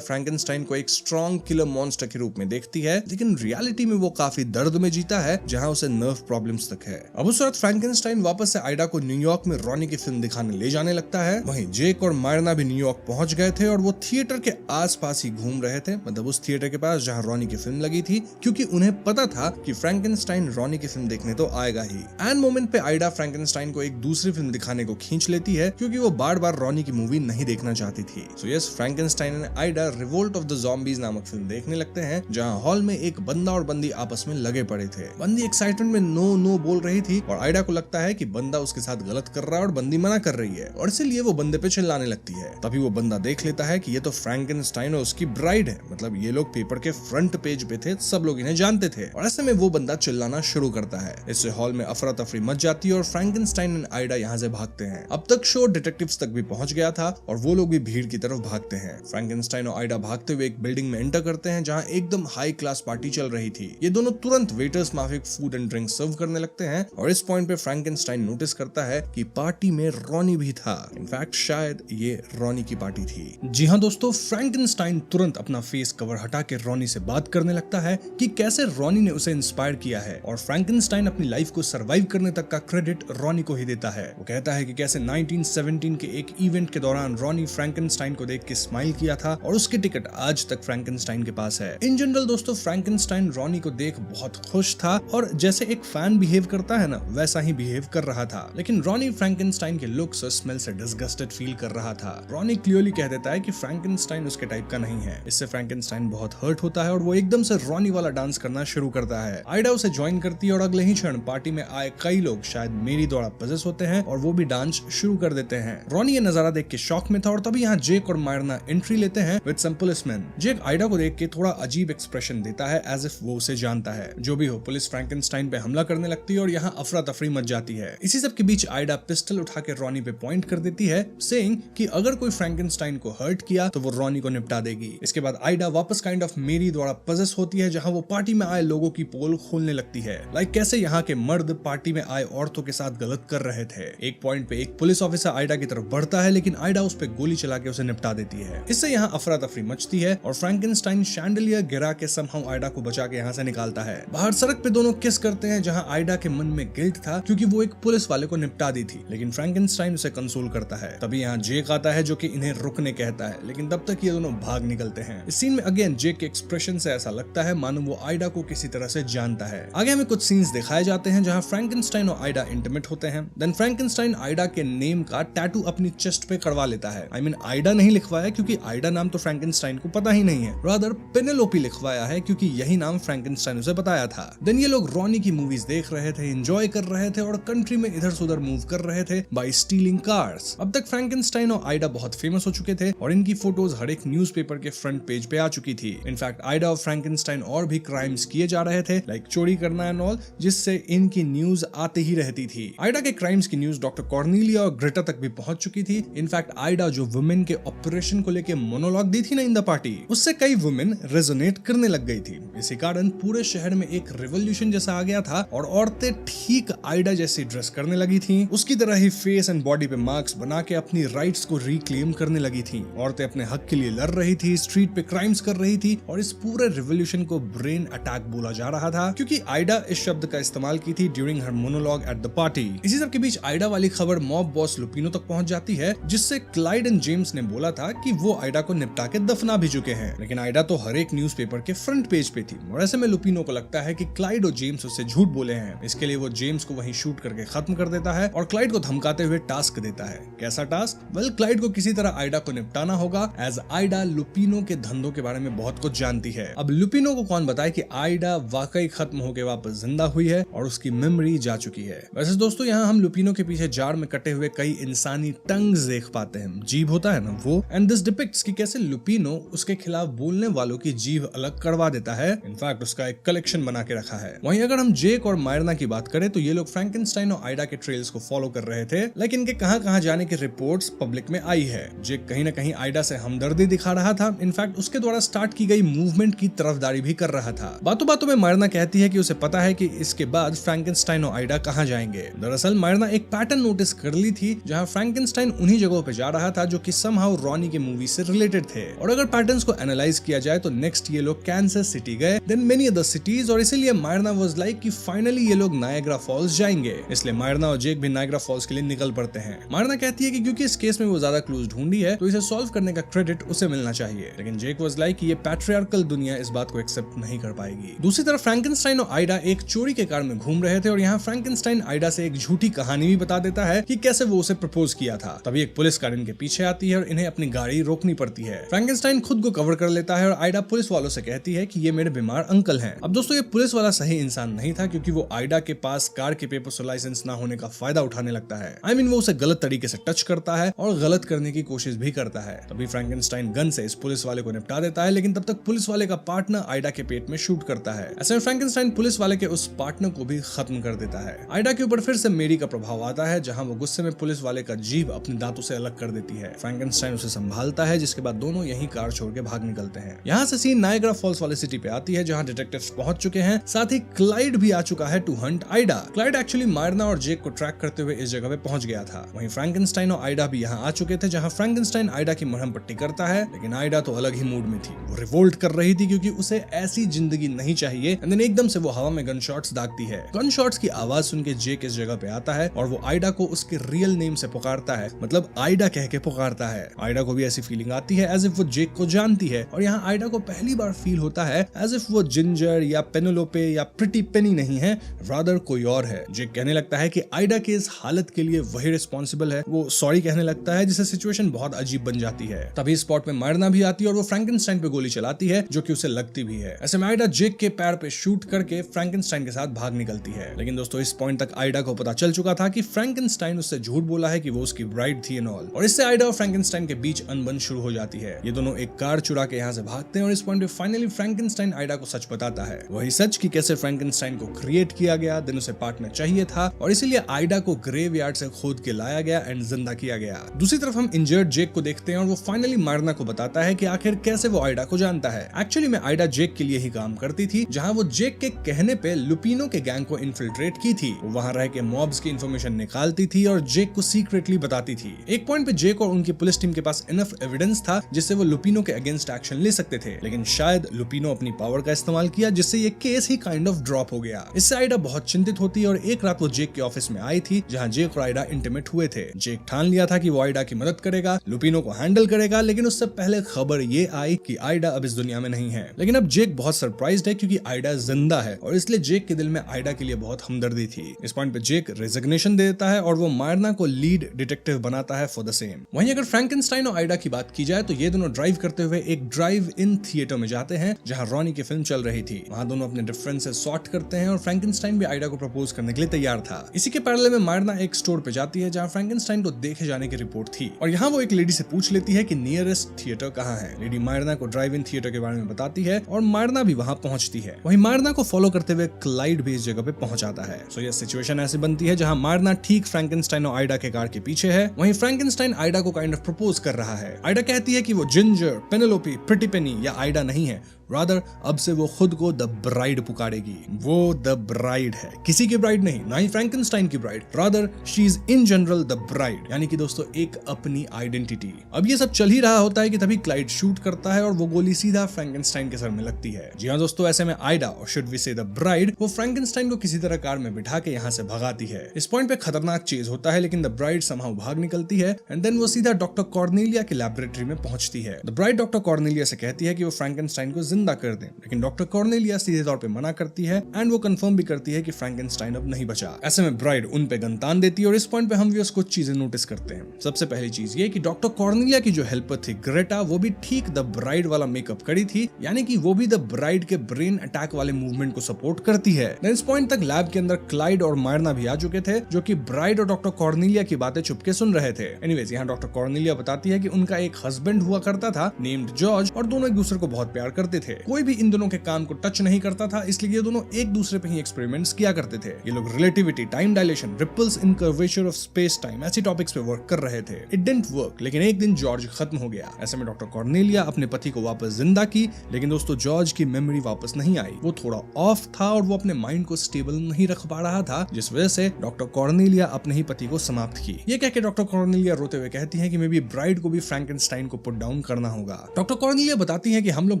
फ्रैंकेनस्टाइन को एक स्ट्रॉन्ग किलर मॉन्स्टर के रूप में देखती है, लेकिन रियलिटी में वो काफी दर्द में जीता है, जहां उसे नर्व प्रॉब्लम्स तक है। अब उस वक्त फ्रैंकेनस्टाइन वापस से आइडा को न्यूयॉर्क में रॉनी की फिल्म दिखाने ले जाने लगता है। वहीं जेक और मायरना भी न्यूयॉर्क पहुंच गए थे और वो थिएटर के आसपास ही घूम रहे थे, मतलब उस थिएटर के पास जहां रॉनी की फिल्म लगी थी, क्योंकि उन्हें पता था कि फ्रैंकेनस्टाइन रॉनी की फिल्म देखने तो आएगा ही। एंड मोमेंट पे आइडा फ्रैंकेनस्टाइन को एक दूसरी फिल्म दिखाने को खींच लेती है, क्योंकि वो बार बार रॉनी की मूवी नहीं देखना चाहती थी। So yes, Frankenstein and Aida revolt of the zombies नामक फिल्म देखने लगते हैं, जहां हॉल में एक बंदा और बंदी आपस में लगे पड़े थे। बंदी एक्साइटमेंट में नो नो बोल रही थी और आइडा को लगता है कि बंदा उसके साथ गलत कर रहा है और बंदी मना कर रही है, और इसीलिए वो बंदे पे चिल्लाने लगती है। तभी वो बंदा देख लेता है कि ये तो फ्रैंकेनस्टाइन और उसकी ब्राइड है, मतलब ये लोग पेपर के फ्रंट पेज पे थे, सब लोग इन्हें जानते थे। और ऐसे में वो बंदा चिल्लाना शुरू करता है। इससे हॉल में अफरा तफरी मच जाती है और फ्रैंकेनस्टाइन एंड आइडा यहाँ से भागते हैं। अब तक शो डिटेक्टिव्स तक भी पहुंच गया था और वो लोग भी भीड़ की तरफ भागते हैं। फ्रैंकेनस्टाइन और आइडा भागते हुए एक बिल्डिंग में एंटर करते हैं, जहाँ एकदम हाई क्लास पार्टी चल रही थी। ये दोनों तुरंत वेटर्स माफिक फूड एंड ड्रिंक सर्व करने लगते हैं, और इस पॉइंट पे फ्रैंकेनस्टाइन नोटिस करता है कि पार्टी में रॉनी भी था। इनफैक्ट शायद ये रॉनी की पार्टी थी। जी हाँ दोस्तों, फ्रैंकेनस्टाइन तुरंत अपना फेस कवर हटा के रॉनी से बात करने लगता है कि कैसे रॉनी ने उसे इंस्पायर किया है, और फ्रैंकेनस्टाइन अपनी लाइफ को सरवाइव करने तक का क्रेडिट रॉनी को ही देता है। वो कहता है कि कैसे 1917 के एक इवेंट के दौरान रॉनी फ्रैंकेनस्टाइन को देख के स्माइल किया था, और उसकी टिकट आज तक फ्रैंकेनस्टाइन के पास है। इन जनरल दोस्तों, फ्रैंकेनस्टाइन रॉनी को देख बहुत खुश था, और जैसे एक फैन बिहेव करता है ना, वैसा ही बिहेव कर रहा था। लेकिन रॉनी फ्रैंकेनस्टाइन के लुक्स और स्मेल से डिस्गस्टेड फील कर रहा था। रॉनी क्लियरली कह देता है कि फ्रैंकेनस्टाइन उसके टाइप का नहीं है। इससे फ्रैंकेनस्टाइन बहुत हर्ट होता है और वो एकदम से रॉनी वाला डांस करना शुरू करता है। आइडा उसे ज्वाइन करती है और अगले ही क्षण पार्टी में आए कई लोग शायद मेरी द्वारा पजेस होते हैं और वो भी डांस शुरू कर देते हैं। रॉनी ये नजारा देख के शॉक में था, और तभी यहाँ जेक और मायरना एंट्री लेते हैं with some policeman. Jake Aida को देख के थोड़ा अजीब एक्सप्रेशन देता है, एज इफ वो उसे जानता है। जो भी हो, पुलिस फ्रैंकेनस्टाइन पे हमला करने लगती है और यहाँ अफरा तफरी मच जाती है। इसी सब के बीच आइडा पिस्टल उठा के रॉनी पे पॉइंट कर देती है, सेइंग कि अगर कोई फ्रैंकेनस्टाइन को हर्ट किया तो वो रॉनी को निपटा देगी। इसके बाद आइडा वापस काइंड ऑफ मेरी द्वारा पजेस होती है, जहां वो पार्टी में आए लोगों की पोल खोलने लगती है। लाइक कैसे यहाँ के मर्द पार्टी में आए औरतों के साथ गलत कर रहे थे। एक पॉइंट पे एक पुलिस ऑफिसर आइडा की तरफ बढ़ता है, लेकिन आइडा उस पे गोली चला के उसे निपटा देती है। इससे यहाँ अफरा तफरी मचती है और फ्रैंकेनस्टाइन शैंडलियर गिरा के समहाउ आइडा को बचा के यहाँ से निकालता है। बाहर सड़क पे दोनों किस करते हैं, जहाँ आइडा के मन में गिल्ट था क्योंकि वो एक पुलिस वाले को निपटा दी थी, लेकिन फ्रैंकेनस्टाइन उसे कंसोल करता है। तभी यहाँ जेक आता है जो कि इन्हें रुकने कहता है, लेकिन तब तक ये दोनों भाग निकलते हैं। इस सीन में अगेन जेक के एक्सप्रेशन से ऐसा लगता है मानो वो आइडा को किसी तरह से जानता है। आगे हमें कुछ सीन्स दिखाए जाते हैं जहाँ फ्रैंकेनस्टाइन और आइडा इंटीमेट होते हैं। देन फ्रैंकेनस्टाइन आइडा के नेम का टैटू अपनी चेस्ट पे करवा लेता है। आई मीन आइडा नहीं लिखवाया, क्योंकि आइडा नाम तो फ्रैंकेनस्टाइन को पता ही नहीं है, रादर पेनेलोपी लिखवाया है, क्योंकि यही नाम फ्रैंकेनस्टाइन उसे बताया था। देन ये लोग रॉनी की मूवीज देख रहे थे, एंजॉय कर रहे थे और कंट्री में इधर से उधर मूव कर रहे थे बाय स्टीलिंग कार्स। अब तक फ्रैंकेनस्टाइन और आइडा बहुत फेमस हो चुके थे और इनकी फोटोज हर एक न्यूज़पेपर के फ्रंट पेज पे आ चुकी थी। इनफैक्ट आइडा और फ्रैंकेनस्टाइन और भी क्राइम्स किए जा रहे थे, लाइक चोरी करना एंड ऑल, जिससे इनकी न्यूज आते ही रहती थी। आइडा के क्राइम्स की न्यूज डॉक्टर कॉर्नेलिया और ग्रेटा तक भी पहुंच चुकी थी। इनफैक्ट आइडा जो वुमेन के ऑपरेशन को लेके मोनोलॉग दी थी ना इन द पार्टी, उससे कई वुमेन रेजोनेट करने लग गई थी। इसी कारण पूरे शहर में एक रिवोल्यूशन जैसा आ गया था और औरतें ठीक आइडा जैसी ड्रेस करने लगी थी। उसकी तरह ही फेस एंड बॉडी पे मार्क्स बना के अपनी राइट्स को रिक्लेम करने लगी थी। औरतें अपने हक के लिए लड़ रही थी, स्ट्रीट पे क्राइम्स कर रही थी और इस पूरे रिवोल्यूशन को ब्रेन अटैक बोला जा रहा था, क्योंकि आइडा इस शब्द का इस्तेमाल की थी during her monologue at the party. इसी सब के बीच आइडा वाली खबर मॉब बॉस लुपिनो तक पहुंच जाती है, जिससे क्लाइड एंड जेम्स ने बोला था कि वो आइडा को निपटा के दफना भी चुके हैं, लेकिन आइडा तो हर एक न्यूज़पेपर के फ्रंट पेज पे थी और ऐसे में लुपिनो को लगता है कि क्लाइड और जेम्स उससे झूठ बोले हैं। इसके लिए वो जेम्स को वहीं शूट करके खत्म कर देता है और क्लाइड को धमकाते हुए टास्क देता है। कैसा टास्क? वेल, क्लाइड को किसी तरह आइडा को निपटाना होगा, एज आइडा लुपिनो के धंधों के बारे में बहुत कुछ जानती है। अब लुपिनो को कौन बताए कि आइडा वाकई खत्म होकर वापस जिंदा हुई है और उसकी मेमोरी जा चुकी है। वैसे दोस्तों, यहाँ हम लुपिनो के पीछे जार में कटे हुए कई इंसानी टंग्स देख पाते हैं, जीभ होता है ना वो, एंड दिस डिपिक्ट्स कि कैसे लुपिनो उसके खिलाफ बोलने वालों की जीभ अलग करवा देता है। इनफैक्ट उसका एक कलेक्शन बना के रखा है। वहीं अगर हम जेक और मायरना की बात करें तो ये लोग फ्रैंकेनस्टाइन और आइडा के ट्रेल्स को फॉलो कर रहे थे, लेकिन इनके कहां जाने की रिपोर्ट्स पब्लिक में आई है। जेक कहीं ना कहीं आइडा से हमदर्दी दिखा रहा था, इनफैक्ट उसके द्वारा स्टार्ट की गई मूवमेंट की तरफदारी भी कर रहा था। बातों बातों में मायरना कहती है कि उसे पता है कि इसके बाद फ्रैंकेनस्टाइन और आइडा कहां जाएंगे। दरअसल मायरना एक पैटर्न नोटिस कर ली थी जहां फ्रैंकेनस्टाइन उन्हीं जगहों पे जा रहा था जो कि समहाउ रॉनी के मूवी से रिलेटेड थे। और अगर पैटर्न्स को एनालाइज किया जाए तो नेक्स्ट ये लोग कैंसस सिटी गए, देन मेनी अदर सिटीज, और इसीलिए मायरना वाज लाइक कि फाइनली ये लोग नायग्रा फॉल्स जाएंगे। इसलिए मायरना और जेक भी नायग्रा फॉल्स के लिए निकल पड़ते हैं। मायरना कहती है कि क्योंकि इस केस में वो ज्यादा क्लूज ढूंढी है तो इसे सॉल्व करने का क्रेडिट उसे मिलना चाहिए, लेकिन जेक वाज लाइक कि ये पैट्रियार्कल दुनिया इस बात को एक्सेप्ट नहीं कर पाएगी। दूसरी तरफ फ्रैंकेनस्टाइन और आइडा एक चोरी के कार में घूम रहे थे और यहाँ फ्रैंकेनस्टाइन आइडा से एक झूठी कहानी भी बता देता है कि कैसे वो उसे प्रपोज किया था। तभी एक पुलिस कार इनके पीछे आती है और इन्हें अपनी गाड़ी रोकनी पड़ती है। फ्रैंकेनस्टाइन खुद को कवर कर लेता है और आइडा पुलिस वालों से कहती है कि ये मेरे बीमार अंकल हैं। अब दोस्तों, ये पुलिस वाला सही इंसान नहीं था क्योंकि वो आइडा के पास कार के पेपर्स और लाइसेंस ना होने का फायदा उठाने लगता है। I mean, वो उसे गलत तरीके से टच करता है और गलत करने की कोशिश भी करता है। तभी फ्रैंकेनस्टाइन गन से इस पुलिस वाले को निपटा देता है, लेकिन तब तक पुलिस वाले का पार्टनर आइडा के पेट में शूट करता है। ऐसे में फ्रैंकेनस्टाइन पुलिस वाले के उस पार्टनर को भी खत्म कर देता है। आइडा के ऊपर फिर से मेरी का प्रभाव आता है जहां वो गुस्से में पुलिस वाले का जीभ अपने दांतों से अलग कर देती है। फ्रैंकेनस्टाइन उसे संभालता है, जिसके बाद दोनों यही कार छोड़ के भाग निकलते हैं। यहाँ से सीन नायग्रा फॉल्स वाले सिटी पे आती है जहाँ डिटेक्टिव्स पहुंच चुके हैं, साथ ही क्लाइड भी आ चुका है to hunt Ida. Clyde actually Myrna और जेक को ट्रैक करते हुए इस जगह पे पहुंच गया था। वहीं फ्रैंकेनस्टाइन और आइडा भी यहाँ आ चुके थे जहाँ फ्रैंकेनस्टाइन आइडा की मरहम पट्टी करता है, लेकिन आइडा तो अलग ही मूड में थी। वो रिवोल्ट कर रही थी क्योंकि उसे ऐसी जिंदगी नहीं चाहिए। एंड देन एकदम से वो हवा में गन शॉट्स दागती है। गन शॉट्स की आवाज सुन के जेक इस जगह पे आता है और वो आइडा को उसके रियल नेम से पुकारता है, मतलब आइडा कह के पुकारता है। आइडा को भी ऐसी फीलिंग आती है एज इफ वो जेक को जानती है और यहाँ आइडा को पहली बार फील होता है एज इफ वो जिंजर या पेनेलोपे या प्रिटी पेनी नहीं है, रादर कोई और है। जेक कहने लगता है कि आइडा के इस हालत के लिए वही रिस्पॉन्सिबल है। वो सॉरी कहने लगता है, जिससे सिचुएशन बहुत अजीब बन जाती है। तभी स्पॉट पे मायरना भी आती है और वो फ्रैंकेनस्टाइन पे गोली चलाती है जो कि उसे लगती भी है। ऐसे में आइडा जेक के पैर पे शूट करके फ्रैंकेनस्टाइन के साथ भाग निकलती है। लेकिन दोस्तों, इस पॉइंट तक आइडा को पता चल चुका था कि फ्रैंकेनस्टाइन उससे झूठ बोला है कि वो उसकी ब्राइड थी एंड ऑल, और इससे आइडा और फ्रैंकेनस्टाइन के बीच अनबन शुरू हो जाती है। ये दोनों एक कार चुरा के यहाँ से भागते हैं और इस पॉइंट पे फाइनली फ्रैंकेनस्टाइन आइडा को सच बताता है। वही सच कि कैसे फ्रैंकेनस्टाइन को क्रिएट किया गया, देन उसे पार्टनर चाहिए था और इसीलिए आइडा को ग्रेवयार्ड से खोद के लाया गया एंड जिंदा किया गया। दूसरी तरफ हम इंजर्ड जेक को देखते हैं और वो फाइनली मायरना को बताता है कि आखिर कैसे वो आइडा को जानता है। एक्चुअली में आइडा जेक के लिए ही काम करती थी, जहां वो जेक के कहने पे लुपिनो के गैंग को इन्फिल्ट्रेट की थी। वो वहां रह के मॉब्स की इन्फॉर्मेशन निकालती थी और जेक को सीक्रेटली बताती थी। एक पॉइंट पे जेक और उनकी पुलिस टीम के पास इनफ एविडेंस था जिससे वो लुपिनो के अगेंस्ट एक्शन ले सकते थे, लेकिन शायद लुपिनो अपनी पावर का इस्तेमाल किया जिससे ये case he kind of drop हो गया। इससे आइडा बहुत चिंतित होती है और एक रात वो जेक के ऑफिस में आई थी जहां जेक और आइडा इंटीमेट हुए थे। जेक ठान लिया था कि वो आइडा की मदद करेगा, लुपिनो को हैंडल करेगा, लेकिन उससे पहले खबर ये आई कि आइडा अब इस दुनिया में नहीं है। लेकिन अब जेक बहुत सरप्राइज्ड है क्योंकि आइडा जिंदा है और इसलिए जेक के दिल में आइडा के लिए बहुत हमदर्दी थी। इस पॉइंट पे जेक रेजिग्नेशन दे देता है और वो मायरना को लीड डिटेक्टिव बनाता है फॉर द सेम। वहीं अगर फ्रैंकेनस्टाइन और आइडा की बात की जाए तो ये दोनों ड्राइव करते हुए एक ड्राइव इन थिएटर में जाते हैं जहां रॉनी की फिल्म चल रही थी। वहां दोनों अपने डिफरेंसेस सॉर्ट करते हैं और फ्रैंकेनस्टाइन भी आइडा को प्रपोज करने के लिए तैयार था। इसी के पैरेलल में मायरना एक स्टोर पे जाती है जहां फ्रैंकेनस्टाइन को देखे जाने की रिपोर्ट थी और यहाँ वो एक लेडी से पूछ लेती है कि नियरेस्ट थिएटर कहाँ है। लेडी मायरना को ड्राइव इन थिएटर के बारे में बताती है और मायरना भी वहां पहुंचती है। वहीं मायरना को फॉलो करते हुए क्लाइड भी इस जगह पे पहुंच जाता है। सो ये सिचुएशन ऐसी बनती है जहां मायरना ठीक फ्रैंकेनस्टाइन और आइडा के कार के पीछे है। वहीं फ्रैंकेनस्टाइन आइडा को काइंड ऑफ प्रपोज कर रहा है। आइडा कहती है कि वो जिंजर, पेनेलोपी, प्रिटी पेनी या आइडा नहीं है, रादर अब से वो खुद को द ब्राइड पुकारेगी। वो द ब्राइड है, किसी की ब्राइड नहीं, ना ही फ्रैंकेनस्टाइन की bride, rather she is in general the bride, यानी कि दोस्तों एक अपनी आइडेंटिटी। अब ये सब चल ही रहा होता है कि तभी क्लाइड शूट करता है और वो गोली सीधा फ्रैंकेनस्टाइन के सर में लगती है। जी हाँ दोस्तों, ऐसे में आइडा और शुड वी से द ब्राइड वो फ्रैंकेनस्टाइन को किसी तरह कार में बिठा के यहाँ से भगाती है। इस पॉइंट पे खतरनाक चीज होता है, लेकिन द ब्राइड समहाउ भाग निकलती है एंड देन वो सीधा डॉक्टर कॉर्नेलिया की लैबोरेटरी में पहुंचती है। द ब्राइड डॉक्टर कॉर्नेलिया से कहती है कि वो फ्रैंकेनस्टाइन को जिंदा कर दें, लेकिन डॉक्टर कॉर्नेलिया सीधे तौर पे मना करती है एंड वो कंफर्म भी करती है कि फ्रैंकेनस्टाइन अब नहीं बचा। ऐसे में ब्राइड उन पे गन तान देती है और इस पॉइंट पे हम व्यूअर्स कुछ चीजें नोटिस करते हैं। सबसे पहली चीज ये कि डॉक्टर कॉर्नेलिया की जो हेल्पर थी ग्रेटा, वो भी ठीक द ब्राइड वाला मेकअप करी थी, यानी कि वो भी द ब्राइड के ब्रेन अटैक वाले मूवमेंट को सपोर्ट करती है। इस पॉइंट तक लैब के अंदर क्लाइड और मायरना भी आ चुके थे, जो कि ब्राइड और डॉक्टर कॉर्नेलिया की बातें चुपके सुन रहे थे। एनीवेज, यहाँ डॉक्टर कॉर्नेलिया बताती है कि उनका एक हस्बैंड हुआ करता था नेम्ड जॉर्ज और दोनों एक दूसरे को बहुत प्यार करते थे। कोई भी इन दोनों के काम को टच नहीं करता था, इसलिए ये दोनों एक दूसरे पे ही एक्सपेरिमेंट्स किया करते थे। ये लोग relativity, time dilation, ripples in curvature of space time ऐसी टॉपिक्स पे वर्क कर रहे थे। इट डिडंट वर्क, लेकिन एक दिन जॉर्ज खत्म हो गया। ऐसे में डॉक्टर कॉर्नेलिया अपने पति को वापस जिंदा की, लेकिन दोस्तों जॉर्ज की मेमोरी वापस नहीं आई। वो थोड़ा ऑफ था और वो अपने माइंड को स्टेबल नहीं रख पा रहा था, जिस वजह से डॉक्टर कॉर्नेलिया अपने ही पति को समाप्त की। ये कह के डॉक्टर कॉर्नेलिया रोते हुए कहती है कि मे बी ब्राइड को भी फ्रैंकेनस्टाइन को पुट डाउन करना होगा। डॉक्टर कॉर्नेलिया बताती है कि हम लोग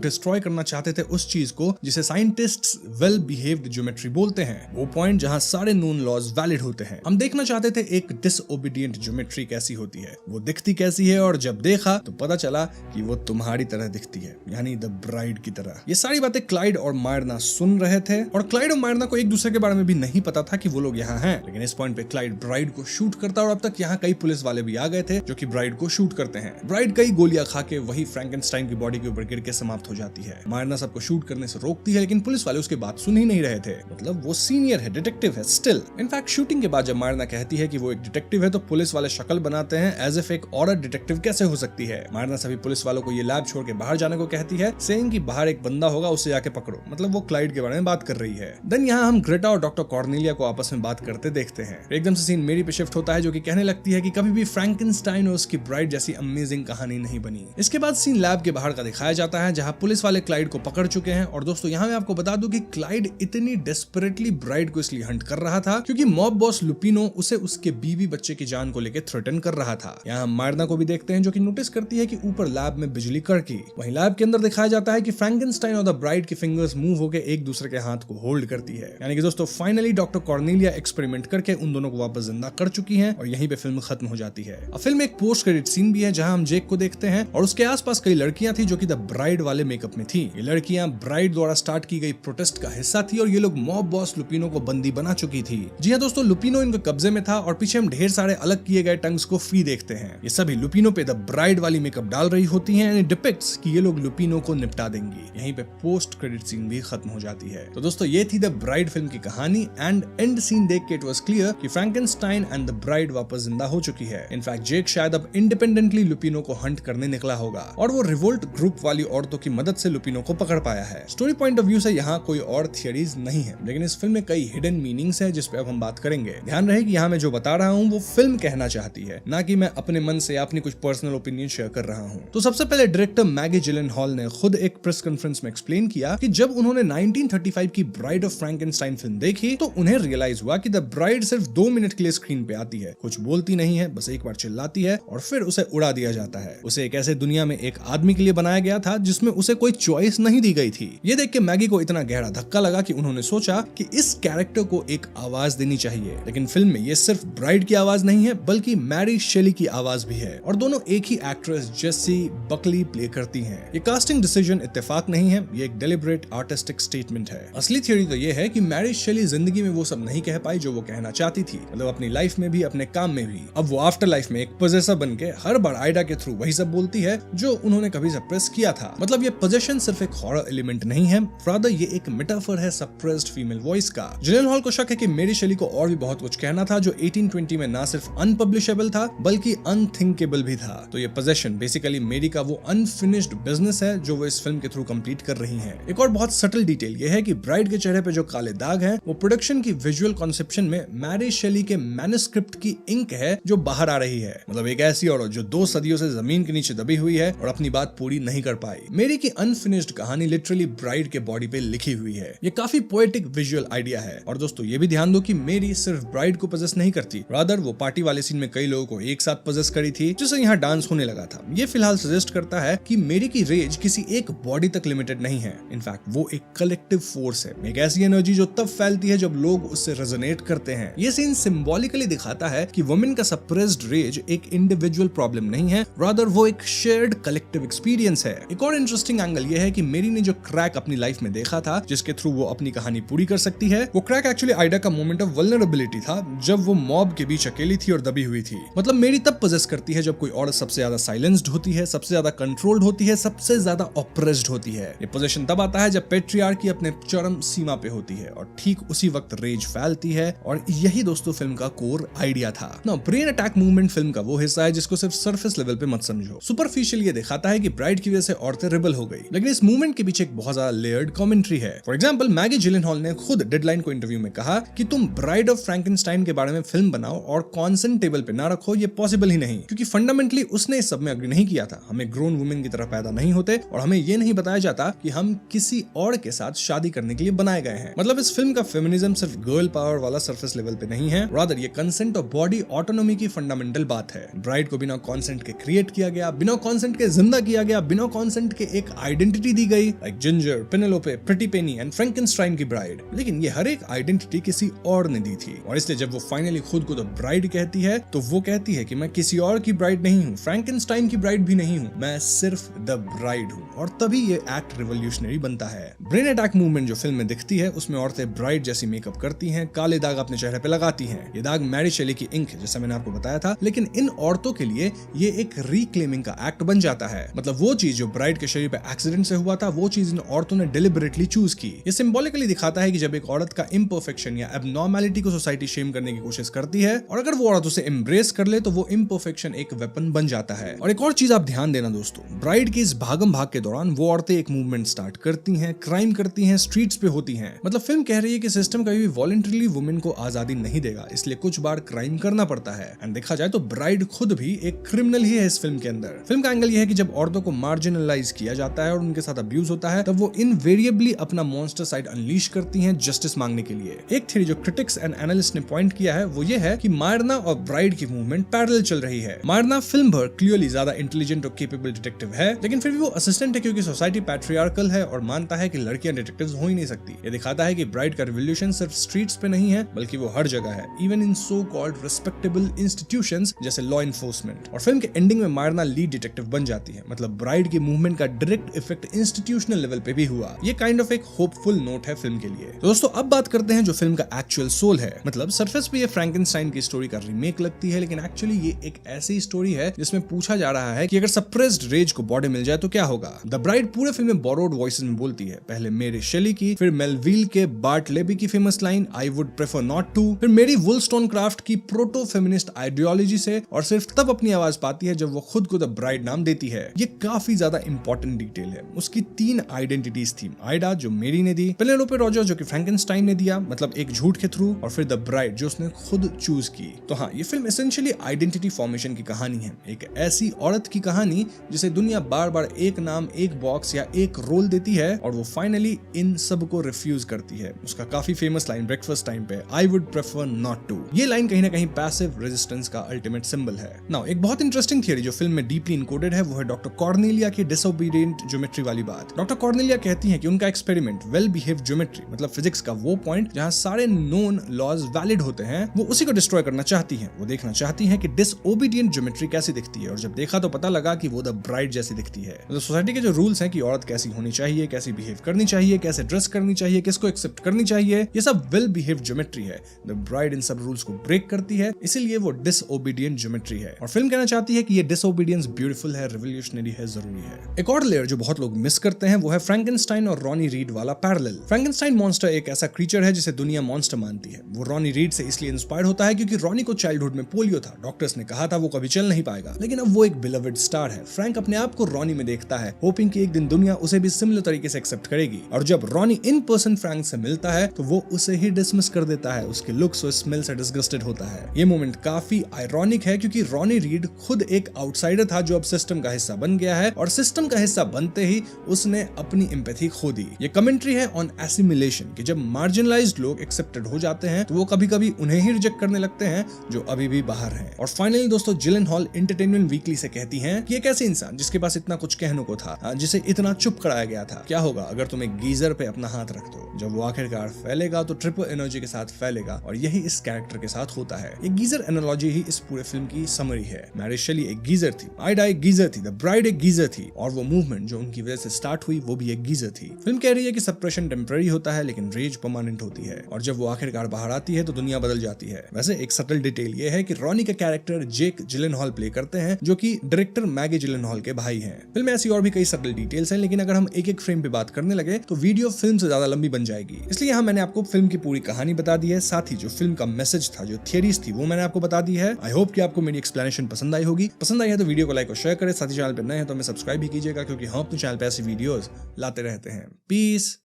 डिस्ट्रॉय करना चाहते थे उस चीज को जिसे साइंटिस्ट्स वेल बिहेव्ड ज्योमेट्री बोलते हैं, वो पॉइंट जहां सारे नोन लॉज वैलिड होते हैं। हम देखना चाहते थे एक डिसओबीडिएंट ज्योमेट्री कैसी होती है, वो दिखती कैसी है, और जब देखा तो पता चला कि वो तुम्हारी तरह दिखती है, यानी द ब्राइड की तरह। ये सारी बातें क्लाइड और मायरना सुन रहे थे और क्लाइड और मायरना को एक दूसरे के बारे में भी नहीं पता था कि वो लोग यहाँ हैं। लेकिन इस पॉइंट पे क्लाइड ब्राइड को शूट करता और अब तक यहाँ कई पुलिस वाले भी आ गए थे जो कि ब्राइड को शूट करते हैं। ब्राइड कई गोलियां खा के वही फ्रैंकेनस्टाइन की बॉडी के ऊपर गिर के समाप्त हो जाती है। मायरना सबको शूट करने से रोकती है, लेकिन पुलिस वाले उसके बात सुन ही नहीं रहे थे। मतलब वो सीनियर है, डिटेक्टिव है स्टिल। इनफैक्ट शूटिंग के बाद जब मायरना कहती है कि वो एक डिटेक्टिव है तो पुलिस वाले शक्ल बनाते हैं एज इफ एक औरत डिटेक्टिव कैसे हो सकती है। मायरना सभी पुलिस वालों को ये लैब छोड़ के बाहर जाने को कहती है, सेइंग कि बाहर एक बंदा होगा, उसे जाके पकड़ो। मतलब वो क्लाइड के बारे में बात कर रही है। देन यहाँ हम ग्रेटा और डॉक्टर कॉर्नेलिया को आपस में बात करते देखते हैं। एकदम से सीन मेरी पे शिफ्ट होता है, जो कि कहने लगती है कि कभी भी फ्रैंकेनस्टाइन और उसकी ब्राइड जैसी अमेजिंग कहानी नहीं बनी। इसके बाद सीन लैब के बाहर का दिखाया जाता है, जहां पुलिस वाले क्लाइड को पकड़ चुके हैं। और दोस्तों यहाँ मैं आपको बता दूं कि क्लाइड इतनी डेस्परेटली ब्राइड को इसलिए हंट कर रहा था क्योंकि मॉब बॉस लुपिनो उसे उसके बीवी बच्चे की जान को लेकर थ्रेटन कर रहा था। यहाँ मायरना को भी देखते हैं, जो कि नोटिस करती है कि ऊपर लैब में बिजली कड़की। वहीं लैब के अंदर दिखाया जाता है कि फ्रैंकेनस्टाइन और द ब्राइड की फिंगर्स मूव होकर एक दूसरे के हाथ को होल्ड करती है। यानी कि दोस्तों फाइनली डॉक्टर कॉर्नेलिया एक्सपेरिमेंट करके उन दोनों को वापस जिंदा कर चुकी हैं और यहीं पे फिल्म खत्म हो जाती है। अब फिल्म में एक पोस्ट क्रेडिट सीन भी है, जहां हम जेक को देखते हैं और उसके आसपास कई लड़कियां थी जो कि द ब्राइड वाले मेकअप में थी। ये लड़कियां ब्राइड द्वारा स्टार्ट की गई प्रोटेस्ट का हिस्सा थी और ये लोग मॉब बॉस लुपिनो को बंदी बना चुकी थी। जी हाँ दोस्तों, लुपिनो इनके कब्जे में था और पीछे हम ढेर सारे अलग किए गए टंग्स को फ्री देखते हैं। ये सभी लुपिनो पे द ब्राइड वाली मेकअप डाल रही होती हैं एंड इट डिपिक्ट्स कि ये लोग लुपिनो को निपटा देंगी। यहीं पे पोस्ट क्रेडिट सीन भी खत्म हो जाती है। तो दोस्तों ये थी द ब्राइड फिल्म की कहानी एंड एंड सीन देख के इट वाज क्लियर कि फ्रैंकेनस्टाइन एंड द ब्राइड वापस जिंदा हो चुकी है। इनफैक्ट जेक शायद अब इंडिपेंडेंटली लुपिनो को हंट करने निकला होगा और वो रिवोल्ट ग्रुप वाली औरतों की मदद से लुपिनो को पकड़ पाया है। स्टोरी पॉइंट ऑफ व्यू से यहाँ कोई और थियरीज नहीं है, लेकिन इस फिल्म में कई हिडन मीनिंग्स है जिस पे अब हम बात करेंगे। ध्यान रहे कि यहाँ मैं जो बता रहा हूँ वो फिल्म कहना चाहती है, ना कि मैं अपने मन से अपनी कुछ पर्सनल ओपिनियन शेयर कर रहा हूँ। तो सबसे पहले डायरेक्टर मैगी जिलेनहॉल ने खुद एक प्रेस कॉन्फ्रेंस में एक्सप्लेन किया कि जब उन्होंने 1935 की ब्राइड ऑफ फ्रैंकेनस्टाइन फिल्म देखी तो उन्हें रियलाइज हुआ कि द ब्राइड सिर्फ 2 मिनट के लिए स्क्रीन पे आती है, कुछ बोलती नहीं है, बस एक बार चिल्लाती है और फिर उसे उड़ा दिया जाता है। उसे एक ऐसे दुनिया में एक आदमी के लिए बनाया गया था जिसमें उसे कोई चॉइस नहीं दी गई थी। ये देख के मैगी को इतना गहरा धक्का लगा कि उन्होंने सोचा कि इस कैरेक्टर को एक आवाज देनी चाहिए। लेकिन फिल्म में ये सिर्फ ब्राइड की आवाज नहीं है बल्कि मैरी शेली की आवाज भी है और दोनों एक ही एक्ट्रेस जेसी बकली प्ले करती हैं। ये कास्टिंग डिसीजन इत्तेफाक नहीं है, ये एक डेलिब्रेट आर्टिस्टिक स्टेटमेंट है। असली थ्योरी तो ये है कि मैरी शेली जिंदगी में वो सब नहीं कह पाई जो वो कहना चाहती थी, मतलब अपनी लाइफ में भी अपने काम में भी। अब वो आफ्टर लाइफ में एक पोजेसर बन के हर बार आइडा के थ्रू वही सब बोलती है जो उन्होंने कभी सप्रेस किया था। मतलब ये पोजेशन सिर्फ एक हॉरर एलिमेंट नहीं है, रादर ये एक मेटाफर है सप्रेस्ड फीमेल वॉइस का। जिलेनहॉल को शक है कि मेरी शेली को और भी बहुत कुछ कहना था जो 1820 में ना सिर्फ अनपब्लिशेबल था बल्कि अनथिंकेबल भी था। तो ये पोजेशन बेसिकली मेरी का वो अनफिनिश्ड बिजनेस है जो वो इस फिल्म के थ्रू कंप्लीट कर रही हैं। एक और बहुत सटल डिटेल ये है कि ब्राइड के चेहरे पे जो काले दाग हैं वो प्रोडक्शन की विजुअल कॉन्सेप्शन में मैरी शेली के मैन्युस्क्रिप्ट की इंक है जो बाहर आ रही है। मतलब एक ऐसी औरत जो 2 सदियों से जमीन के नीचे दबी हुई है और अपनी बात पूरी नहीं कर पाई। मेरी की अनफिनिश्ड अनफिनिश्ड कहानी लिटरली ब्राइड के बॉडी पे लिखी हुई है। ये काफी पोएटिक विजुअल आइडिया है। और दोस्तों ये भी ध्यान दो कि मेरी सिर्फ ब्राइड को पजेस नहीं करती, रादर वो पार्टी वाले सीन में कई लोगों को एक साथ पजेस करी थी, जिससे यहाँ डांस होने लगा था। ये फिलहाल सजेस्ट करता है कि मेरी की रेज किसी एक बॉडी तक लिमिटेड नहीं है। इनफैक्ट वो एक कलेक्टिव फोर्स है, एक ऐसी एनर्जी जो तब फैलती है जब लोग उससे रेजोनेट करते हैं। ये सीन सिंबॉलिकली दिखाता है कि वुमेन का सप्रेस्ड रेज एक इंडिविजुअल प्रॉब्लम नहीं है, रादर वो एक शेयर्ड कलेक्टिव एक्सपीरियंस है। एक और इंटरेस्टिंग एंगल ये है कि मेरी ने जो क्रैक अपनी लाइफ में देखा था, जिसके थ्रू वो अपनी कहानी पूरी कर सकती है, वो क्रैक एक्चुअली आइडा का मोमेंट ऑफ वल्नरेबिलिटी था, जब वो मॉब के बीच अकेली थी और दबी हुई थी। मतलब मेरी तब पजेस करती है जब कोई औरत सबसे ज्यादा साइलेंस्ड होती है, सबसे ज्यादा कंट्रोल्ड होती है, सबसे ज्यादा ऑप्रेस्ड होती है। ये पोजीशन तब आता है जब पेट्रियार्की अपने चरम सीमा पे होती है और ठीक उसी वक्त रेज फैलती है। और यही दोस्तों फिल्म का कोर आइडिया था। Now brain attack movement film का वो हिस्सा है जिसको सिर्फ सरफेस लेवल पे मत समझो। सुपरफिशियल ये दिखाता है कि ब्राइड की वजह से औरतें रिबल हो गई, लेकिन इस मूवमेंट के पीछे एक बहुत ज्यादा लेयर्ड कमेंट्री है। फॉर एग्जांपल मैगी जिलेनहॉल ने खुद डेडलाइन को इंटरव्यू में कहा कि तुम ब्राइड ऑफ फ्रैंकेनस्टाइन के बारे में फिल्म बनाओ और कॉन्सेंट टेबल पे ना रखो, ये पॉसिबल ही नहीं, क्योंकि फंडामेंटली उसने इस सब में अग्री नहीं किया था। हमें ग्रोन वुमेन की तरह पैदा नहीं होते और हमें ये नहीं बताया जाता कि हम किसी और के साथ शादी करने के लिए बनाए गए हैं। मतलब इस फिल्म का फेमिनिज्म सिर्फ गर्ल पावर वाला सरफेस लेवल पे नहीं है, रादर ये कंसेंट और बॉडी ऑटोनॉमी की फंडामेंटल बात है। ब्राइड को बिना कॉन्सेंट के क्रिएट किया गया, बिना कॉन्सेंट के जिंदा किया गया, बिना कॉन्सेंट के एक आइडेंटिटी दी गई, like ginger, Penelope, pretty Penney and Frankenstein की ब्राइड। लेकिन ये हर एक आइडेंटिटी किसी और ने दी थी, और इसलिए जब वो फाइनली खुद को द ब्राइड कहती है तो वो कहती है कि मैं किसी और की ब्राइड नहीं हूँ, फ्रैंकेनस्टाइन की ब्राइड भी नहीं हूँ, मैं सिर्फ द ब्राइड हूँ। और तभी ये एक्ट रिवोल्यूशनरी बनता है। ब्रेन अटैक मूवमेंट जो फिल्म में दिखती है उसमें औरतें ब्राइड जैसी मेकअप करती हैं, काले दाग अपने चेहरे पे लगाती हैं। ये दाग मैरी शेली की इंक है, जैसा मैंने आपको बताया था। लेकिन इन औरतों के लिए ये एक रिक्लेमिंग का एक्ट बन जाता है। मतलब वो चीज जो ब्राइड के शरीर पे एक्सीडेंट से हुआ था, वो चीज इन औरतों ने डिलिबरेटली चूज की। ये सिंबॉलिकली दिखाता है कि जब एक औरत का इम्परफेक्शन या एबनॉर्मैलिटी को सोसाइटी शेम करने की कोशिश करती है, और अगर वो औरत उसे एम्ब्रेस कर ले तो वो इम्परफेक्शन एक वेपन बन जाता है। और एक और चीज आप ध्यान देना दोस्तों, ब्राइड के इस भागम भाग के दौरान वो औरतें एक मूवमेंट स्टार्ट करती हैं, क्राइम करती हैं, स्ट्रीट्स पे होती हैं। मतलब फिल्म कह रही है कि सिस्टम कभी भी वॉलंटरीली वुमेन को आजादी नहीं देगा, इसलिए कुछ बार क्राइम करना पड़ता है। एंड देखा जाए तो ब्राइड खुद भी एक क्रिमिनल ही है इस फिल्म के अंदर। फिल्म का एंगल यह है कि जब औरतों को मार्जिनलाइज किया जाता है और उनके साथ अब्यूज होता है, तब वो इनवेरिएबली अपना मॉन्स्टर साइड अनलीश करती हैं जस्टिस मांगने के लिए। एक थ्योरी जो क्रिटिक्स एंड एनालिस्ट ने पॉइंट किया है वो ये है कि मायरना और ब्राइड की मूवमेंट पैरेलल चल रही है। मायरना फिल्म भर क्लियरली ज्यादा इंटेलिजेंट और केपेबल डिटेक्टिव है, लेकिन फिर भी वो असिस्टेंट है क्योंकि सोसाइटी पैट्रियार्कल है और मानता है कि लड़कियां डिटेक्टिव्स हो ही नहीं सकती। ये दिखाता है कि ब्राइड का रिवोल्यूशन सिर्फ स्ट्रीट्स पे नहीं है, बल्कि वो हर जगह है, even in so called respectable institutions जैसे लॉ इन्फोर्समेंट। और फिल्म के एंडिंग में मायरना लीड डिटेक्टिव बन जाती है। मतलब ब्राइड की मूवमेंट का डायरेक्ट इफेक्ट इंस्टीट्यूशनल लेवल पे भी हुआ। ये काइंड ऑफ एक होपफुल नोट है फिल्म के लिए। दोस्तों अब बात करते हैं जो फिल्म का एक्चुअल सोल है। मतलब सरफेस पे ये फ्रैंकेनस्टाइन की स्टोरी का रीमेक लगती है, लेकिन एक्चुअली ये एक ऐसी स्टोरी है जिसमें पूछा जा रहा है कि अगर सप्रेस्ड रेज को बॉडी मिल जाए तो क्या होगा। द ब्राइड पूरे फिल्म में बोरोड वॉइसेस में बोलती है, पहले मेरी शेली की, फिर मेलविल के बार्ट लेबी की famous line I would prefer not to, फिर मेरी वुलस्टोनक्राफ्ट की प्रोटो फेमिनिस्ट आइडियोलॉजी से, और सिर्फ तब अपनी आवाज पाती है जब वो खुद को द ब्राइड नाम देती है। ये काफी ज्यादा इंपॉर्टेंट डिटेल है। उसकी 3 आइडेंटिटीज थी, आइडा जो मेरी ने दी, पेनेलोपे रॉजर जो कि फ्रैंकेनस्टाइन ने दिया, मतलब एक झूठ के थ्रू, और फिर द ब्राइड जो उसने खुद चूज की। तो हाँ, ये फिल्म एसेंशियली आइडेंटिटी फॉर्मेशन की कहानी है। एक ऐसी औरत की कहानी जिसे दुनिया बार बार एक नाम, एक बॉक्स या एक रोल देती है और वो फाइनली इन सब को रिफ्यूज करती है। उसका काफी फेमस लाइन ब्रेकफास्ट टाइम पे, I would prefer not to. ये लाइन कहीं ना कहीं पैसिव रेजिस्टेंस का अल्टीमेट सिंबल है। नाउ एक बहुत इंटरेस्टिंग थियरी जो फिल्म में डीपली इनकोडेड है वो है डॉक्टर कॉर्नेलिया की डिसोबीडिएंट ज्योमेट्री वाली बात। डॉक्टर कॉर्नेलिया कहती है कि उनका एक्सपेरिमेंट वेल बिहेव्ड ज्योमेट्री, मतलब फिजिक्स का वो पॉइंट जहां सारे नोन लॉज वैलिड होते हैं, वो उसी को डिस्ट्रॉय करना चाहती हैं। वो देखना चाहती हैं कि डिसओबीडिएंट ज्योमेट्री कैसी दिखती है, और जब देखा तो पता लगा कि वो द ब्राइड जैसी दिखती है। मतलब सोसाइटी के जो रूल्स हैं कि औरत कैसी होनी चाहिए, कैसी बिहेव करनी चाहिए, कैसे ड्रेस करनी चाहिए, किसको एक्सेप्ट करनी चाहिए, ये सब वेल बिहेव्ड ज्योमेट्री है। द ब्राइड इन सब रूल्स को ब्रेक करती है, इसीलिए वो डिसओबीडिएंट ज्योमेट्री है। और फिल्म कहना चाहती है कि ये डिसओबीडियंस ब्यूटीफुल है, रिवोल्यूशनरी है, जरूरी है। एक और लेयर जो बहुत लोग मिस करते हैं वो है फ्रैंकेनस्टाइन और रॉनी रीड वाला पैरेलल। फ्रैंकेनस्टाइन मॉन्स्टर एक ऐसा क्रीचर है जिसे दुनिया मॉन्स्टर मानती है। वो रॉनी रीड से इसलिए इंस्पायर्ड होता है क्योंकि रॉनी को चाइल्डहुड में पोलियो था, डॉक्टर्स ने कहा था वो कभी चल नहीं पाएगा, लेकिन अब वो एक बिलवड स्टार है। फ्रैंक अपने आप को रॉनी में देखता है, होपिंग कि एक दिन दुनिया उसे भी सिमिलर तरीके से एक्सेप्ट करेगी। और जब रॉनी इन पर्सन फ्रैंक से मिलता है तो वो उसे ही डिसमिस कर देता है, उसके लुक्स और स्मेल से डिसगस्टेड होता है। ये मोमेंट काफी आयरॉनिक है क्योंकि रॉनी रीड खुद एक आउटसाइडर था जो अब सिस्टम का हिस्सा बन गया है और सिस्टम का हिस्सा बनते ही उसने अपनी एम्पैथी खो दी। ये कमेंट्री है ऑन एसिमिलेशन कि जब मार्जिनलाइज्ड लोग एक्सेप्टेड हो जाते हैं तो वो कभी-कभी उन्हें ही रिजेक्ट करने लगते हैं जो अभी भी बाहर हैं। और फाइनली दोस्तों जिलेनहॉल एंटरटेनमेंट वीकली से कहती हैं कि एक ऐसे इंसान जिसके पास इतना कुछ कहने को था, जिसे इतना चुप कराया गया था, क्या होगा अगर तुम एक गीजर पे अपना हाथ रख दो। जब वो आखिरकार फैलेगा तो ट्रिपल एनर्जी के साथ फैलेगा और यही इस कैरेक्टर के साथ होता है। ये गीजर एनालॉजी ही इस पूरे फिल्म की समरी है। मैरी शेली एक गीजर थी, आइडा एक गीजर थी, द ब्राइड एक गीजर थी और वो मूवमेंट जो उनकी वजह से स्टार्ट हुई वो भी एक गीजर थी। फिल्म कह रही है कि सप्रेशन टेम्पररी होता है लेकिन रेज परमानेंट होती है और जब वो आखिरकार बाहर आती है तो दुनिया बदल जाती है। वैसे एक सटल डिटेल ये है कि रॉनी का कैरेक्टर जेक जिलेनहॉल प्ले करते हैं जो कि डायरेक्टर मैगी जिलेनहॉल के भाई हैं। फिल्म में ऐसी और भी कई सटल डिटेल्स हैं लेकिन अगर हम एक एक फ्रेम पे बात करने लगे तो वीडियो फिल्म से ज्यादा लंबी बन जाएगी। इसलिए यहाँ मैंने आपको फिल्म की पूरी कहानी बता दी है, साथ ही जो फिल्म का मैसेज था, जो थियरीज थी वो मैंने आपको बता दी है। आई होप कि आपको मेरी एक्सप्लेनेशन पसंद आई होगी। पसंद आई है तो वीडियो को लाइक और शेयर करें, साथ ही चैनल पर नए हैं तो हमें सब्सक्राइब भी कीजिएगा क्योंकि हम अपने चैनल पे ऐसी वीडियोस लाते रहते हैं। पीस।